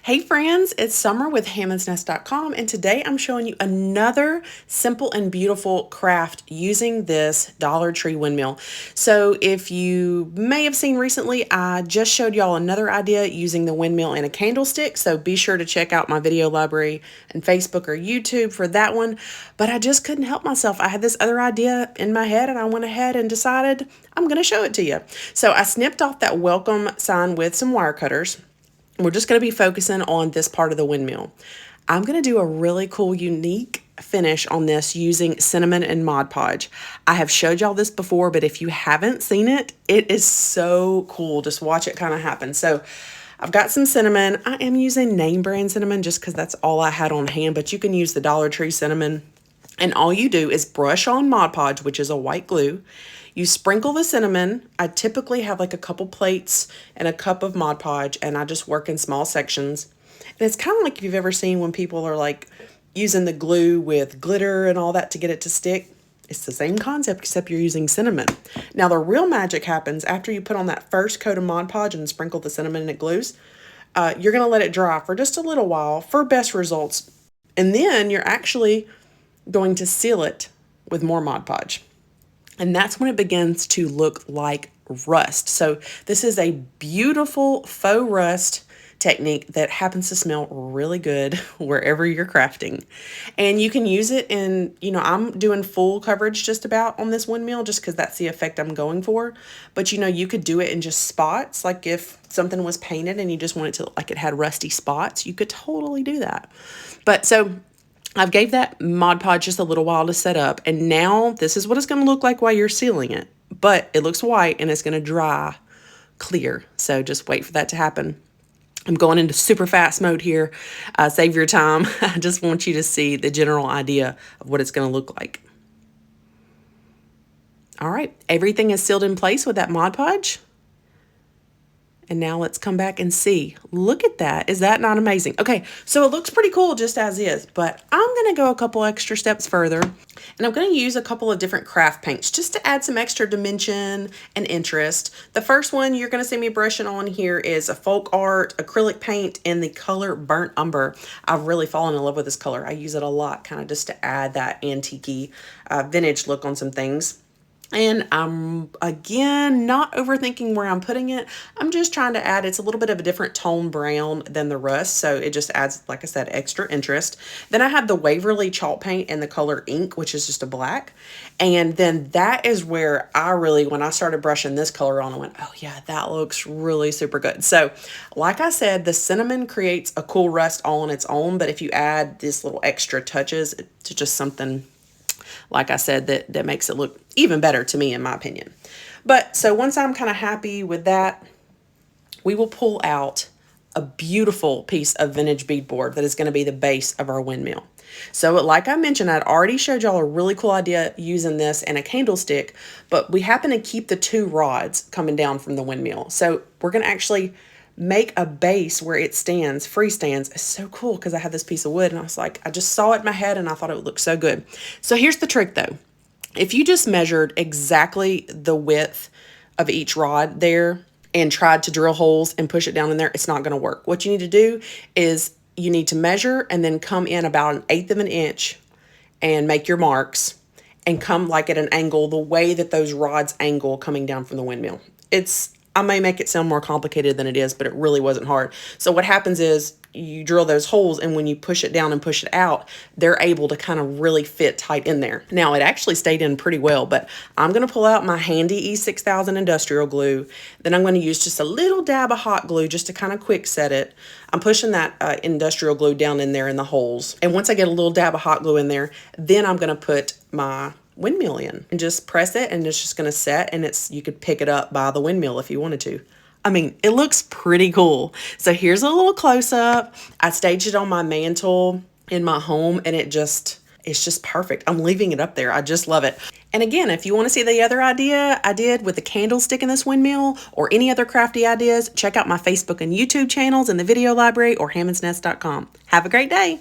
Hey friends, it's Summer with hammondsnest.com, and today I'm showing you another simple and beautiful craft using this Dollar Tree windmill. So if you may have seen recently, I just showed y'all another idea using the windmill and a candlestick, so be sure to check out my video library on Facebook or YouTube for that one. But I just couldn't help myself. I had this other idea in my head and I went ahead and decided I'm going to show it to you. So I snipped off that welcome sign with some wire cutters. We're just going to be focusing on this part of the windmill. I'm going to do a really cool, unique finish on this using cinnamon and Mod Podge. I have showed y'all this before, but if you haven't seen it, it is so cool. Just watch it kind of happen. So I've got some cinnamon. I am using name brand cinnamon just because that's all I had on hand, but you can use the Dollar Tree cinnamon. And all you do is brush on Mod Podge, which is a white glue. You sprinkle the cinnamon. I typically have like a couple plates and a cup of Mod Podge, and I just work in small sections. And it's kind of like if you've ever seen when people are like using the glue with glitter and all that to get it to stick. It's the same concept, except you're using cinnamon. Now, the real magic happens after you put on that first coat of Mod Podge and sprinkle the cinnamon and it glues. You're going to let it dry for just a little while for best results. And then you're actually going to seal it with more Mod Podge. And that's when it begins to look like rust. So this is a beautiful faux rust technique that happens to smell really good wherever you're crafting. And you can use it in, I'm doing full coverage just about on this windmill just because that's the effect I'm going for. But you could do it in just spots. Like if something was painted and you just want it to look like it had rusty spots, you could totally do that. But so I've gave that Mod Podge just a little while to set up, and now this is what it's going to look like while you're sealing it. But it looks white and it's going to dry clear, so just wait for that to happen. I'm going into super fast mode here. Save your time. I just want you to see the general idea of what it's going to look like. All right, everything is sealed in place with that Mod Podge. And now let's come back and see. Look at that. Is that not amazing? Okay, so it looks pretty cool just as is, but I'm going to go a couple extra steps further. And I'm going to use a couple of different craft paints just to add some extra dimension and interest. The first one you're going to see me brushing on here is a folk art acrylic paint in the color Burnt Umber. I've really fallen in love with this color. I use it a lot kind of just to add that antique vintage look on some things. And I'm, again, not overthinking where I'm putting it. I'm just trying to add, it's a little bit of a different tone brown than the rust. So it just adds, like I said, extra interest. Then I have the Waverly chalk paint in the color Ink, which is just a black. And then that is where I really, when I started brushing this color on, I went, oh yeah, that looks really super good. So like I said, the cinnamon creates a cool rust all on its own. But if you add this little extra touches to just something, like I said, that makes it look even better to me, in my opinion. But so once I'm kind of happy with that, we will pull out a beautiful piece of vintage beadboard that is going to be the base of our windmill. So like I mentioned, I'd already showed y'all a really cool idea using this and a candlestick, but we happen to keep the two rods coming down from the windmill. So we're going to actually make a base where it stands, freestands. It's so cool because I had this piece of wood and I was like, I just saw it in my head and I thought it would look so good. So here's the trick though. If you just measured exactly the width of each rod there and tried to drill holes and push it down in there, it's not going to work. What you need to do is you need to measure and then come in about 1/8 of an inch and make your marks and come like at an angle, the way that those rods angle coming down from the windmill. I may make it sound more complicated than it is, but it really wasn't hard. So what happens is you drill those holes, and when you push it down and push it out, they're able to kind of really fit tight in there. Now, it actually stayed in pretty well, but I'm going to pull out my handy E6000 industrial glue. Then I'm going to use just a little dab of hot glue just to kind of quick set it. I'm pushing that industrial glue down in there in the holes. And once I get a little dab of hot glue in there, then I'm going to put my windmill in and just press it, and it's just going to set, and you could pick it up by the windmill if you wanted to. I mean, it looks pretty cool. So here's a little close-up. I staged it on my mantle in my home, and it's just perfect. I'm leaving it up there. I just love it. And again, if you want to see the other idea I did with the candlestick in this windmill or any other crafty ideas, check out my Facebook and YouTube channels in the video library or hammondsnest.com. Have a great day.